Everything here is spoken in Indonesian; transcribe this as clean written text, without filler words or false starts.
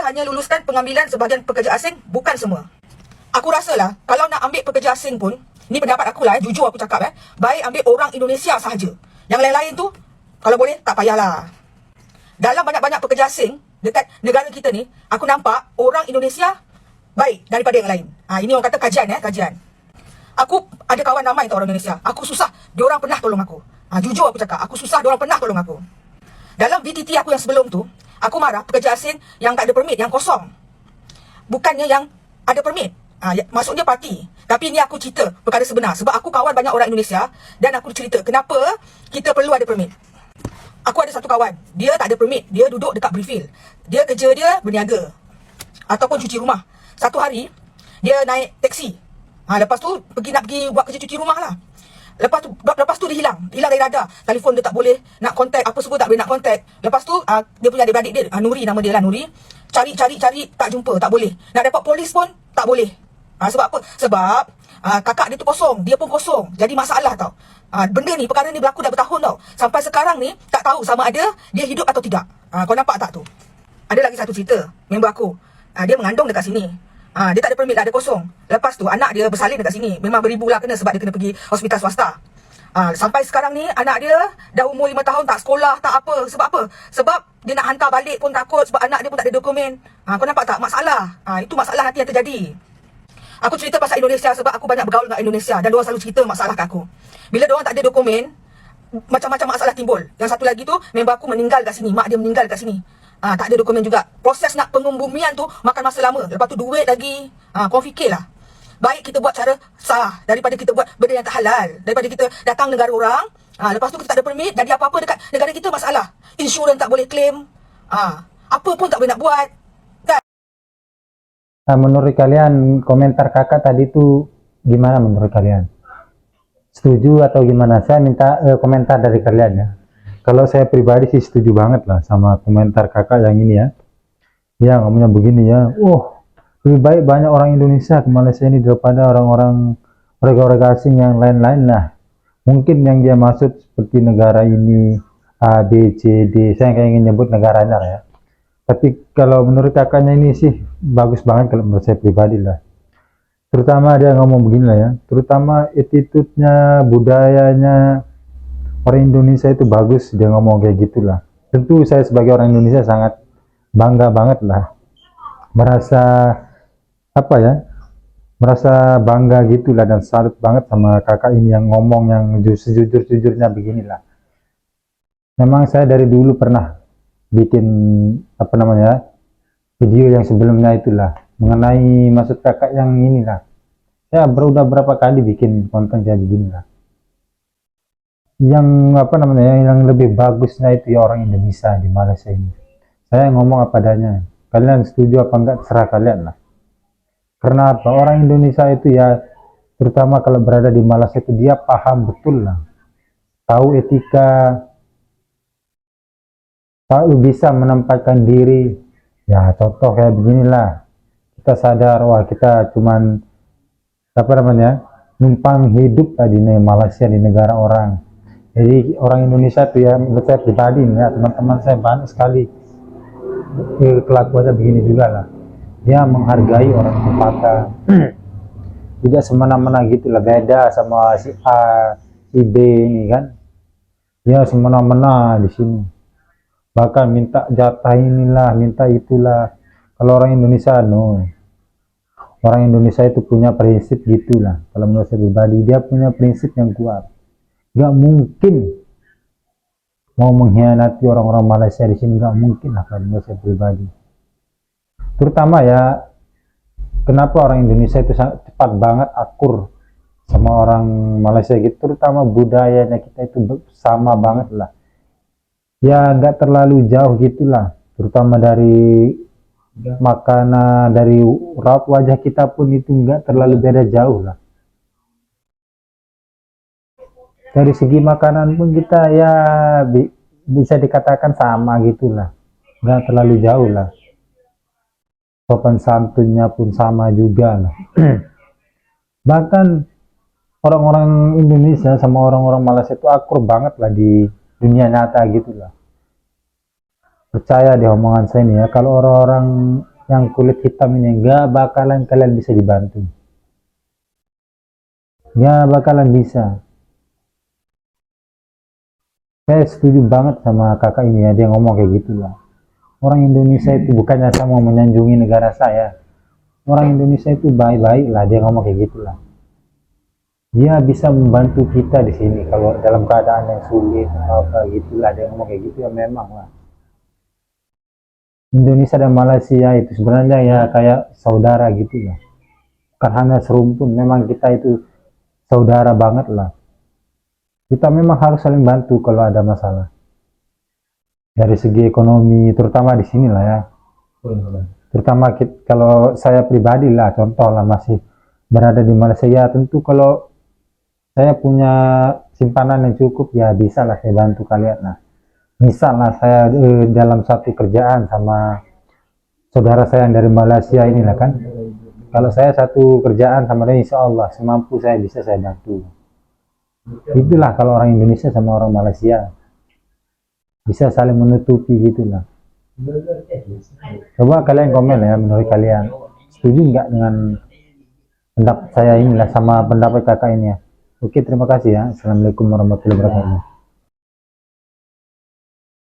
hanya luluskan pengambilan sebahagian pekerja asing, bukan semua. Aku rasalah kalau nak ambil pekerja asing pun, ni pendapat aku lah, jujur aku cakap, baik ambil orang Indonesia sahaja. Yang lain-lain tu kalau boleh tak payahlah. Dalam banyak-banyak pekerja asing dekat negara kita ni, aku nampak orang Indonesia baik daripada yang lain. Ini orang kata kajian, kajian. Aku ada kawan ramai tau orang Indonesia. Aku susah, diorang pernah tolong aku. Jujur aku cakap, aku susah, diorang pernah tolong aku. Dalam VTT aku yang sebelum tu, aku marah pekerja asing yang tak ada permit, yang kosong. Bukannya yang ada permit. Maksudnya parti. Tapi ni aku cerita perkara sebenar. Sebab aku kawan banyak orang Indonesia dan aku cerita kenapa kita perlu ada permit. Aku ada satu kawan, dia tak ada permit. Dia duduk dekat Briefil. Dia kerja dia berniaga ataupun cuci rumah. Satu hari, dia naik teksi. Lepas tu nak pergi buat kerja cuci rumah lah. Lepas tu dia hilang dari radar. Telefon dia tak boleh nak kontak, apa semua tak boleh nak kontak. Lepas tu dia punya adik-beradik dia, Nuri nama dia lah, Nuri. Cari tak jumpa, tak boleh. Nak dapat polis pun tak boleh. Sebab apa? Sebab kakak dia tu kosong, dia pun kosong. Jadi masalah tau. Benda ni, perkara ni berlaku dah bertahun tau. Sampai sekarang ni tak tahu sama ada dia hidup atau tidak. Kau nampak tak tu? Ada lagi satu cerita, member aku. Dia mengandung dekat sini. Dia tak ada permit lah, ada kosong. Lepas tu anak dia bersalin dekat sini. Memang beribu lah kena sebab dia kena pergi hospital swasta. Sampai sekarang ni anak dia dah umur 5 tahun, tak sekolah, tak apa. Sebab apa? Sebab dia nak hantar balik pun takut sebab anak dia pun tak ada dokumen. Kau nampak tak? Masalah. Itu masalah nanti yang terjadi. Aku cerita pasal Indonesia sebab aku banyak bergaul dengan Indonesia dan diorang selalu cerita masalah kat aku. Bila diorang tak ada dokumen, macam-macam masalah timbul. Yang satu lagi tu, member aku meninggal kat sini, mak dia meninggal kat sini. Tak ada dokumen juga. Proses nak pengumbumian tu makan masa lama. Lepas tu duit lagi. Kau fikirlah. Baik kita buat cara sah daripada kita buat benda yang tak halal. Daripada kita datang negara orang, lepas tu kita tak ada permit, jadi apa-apa dekat negara kita masalah. Insurans tak boleh claim. Apa pun tak boleh nak buat. Menurut kalian komentar kakak tadi tuh gimana menurut kalian? Setuju atau gimana? Saya minta komentar dari kalian ya. Kalau saya pribadi sih setuju banget lah sama komentar kakak yang ini ya. Ya ngomongnya begini ya. Lebih baik banyak orang Indonesia ke Malaysia ini daripada orang-orang warga-warga asing yang lain-lain lah. Mungkin yang dia maksud seperti negara ini A, B, C, D. Saya kayak ingin nyebut negaranya ya. Tapi kalau menurut kakaknya ini sih bagus banget kalau menurut saya pribadi lah. Terutama dia ngomong begini lah ya. Terutama attitude-nya, budayanya orang Indonesia itu bagus. Dia ngomong kayak gitulah. Tentu saya sebagai orang Indonesia sangat bangga banget lah. Merasa apa ya? Merasa bangga gitulah dan salut banget sama kakak ini yang ngomong yang sejujur-jujurnya beginilah. Memang saya dari dulu pernah bikin apa namanya video yang sebelumnya itulah mengenai maksud kakak yang inilah. Saya udah berapa kali bikin konten kayak begini lah. Yang apa namanya yang lebih bagusnya itu ya orang Indonesia di Malaysia ini. Saya ngomong apa adanya. Kalian setuju apa enggak terserah kalian lah. Karena apa? Orang Indonesia itu ya terutama kalau berada di Malaysia itu dia paham betul lah. Tahu etika, tahu bisa menempatkan diri. Ya contoh kayak beginilah. Kita sadar wah kita cuman apa namanya numpang hidup di Malaysia di negara orang. Jadi orang Indonesia tuh ya menurut saya pribadi ya teman-teman saya banyak sekali kelakuannya begini juga lah. Dia menghargai orang tempatan. Tidak semena-mena gitulah, beda sama si A, si B ini kan. Dia semena-mena di sini. Bahkan minta jatah inilah, minta itulah. Kalau orang Indonesia no. Orang Indonesia itu punya prinsip gitulah. Kalau menurut saya pribadi, dia punya prinsip yang kuat. Gak mungkin mau mengkhianati orang-orang Malaysia di sini, gak mungkin lah kalau menurut saya pribadi. Terutama ya, kenapa orang Indonesia itu sangat cepat banget akur sama orang Malaysia gitu. Terutama budayanya kita itu sama banget lah. Ya nggak terlalu jauh gitulah. Terutama dari makanan, dari raut wajah kita pun itu nggak terlalu beda jauh lah. Dari segi makanan pun kita ya bisa dikatakan sama gitulah, nggak terlalu jauh lah. Sopan santunnya pun sama juga lah. Bahkan orang-orang Indonesia sama orang-orang Malaysia itu akur banget lah di dunia nyata gitulah. percaya di omongan saya ini ya, kalau orang-orang yang kulit hitam ini nggak bakalan kalian bisa dibantu, nggak bakalan bisa. Saya setuju banget sama kakak ini ya, dia ngomong kayak gitulah. Orang Indonesia itu bukannya saya mau menyanjungi negara saya, orang Indonesia itu baik-baik lah, dia ngomong kayak gitulah. Dia bisa membantu kita di sini kalau dalam keadaan yang sulit atau apa gitulah, dia ngomong kayak gitu ya, memang lah. Indonesia dan Malaysia itu sebenarnya ya kayak saudara gitu ya, bukan hanya serumpun, memang kita itu saudara banget lah. Kita memang harus saling bantu kalau ada masalah dari segi ekonomi, terutama di sini lah ya. Terutama kalau saya pribadi lah, contoh lah masih berada di Malaysia, ya tentu kalau saya punya simpanan yang cukup ya bisa lah saya bantu kalian. Nah, misal lah saya dalam satu kerjaan sama saudara saya yang dari Malaysia inilah kan, kalau saya satu kerjaan sama dia, insya Allah semampu saya bisa saya bantu. Itulah kalau orang Indonesia sama orang Malaysia bisa saling menutupi gitulah. Coba kalian komen ya, menurut kalian setuju nggak dengan pendapat saya inilah sama pendapat kakak ini ya. Oke, terima kasih ya. Assalamualaikum warahmatullahi wabarakatuh.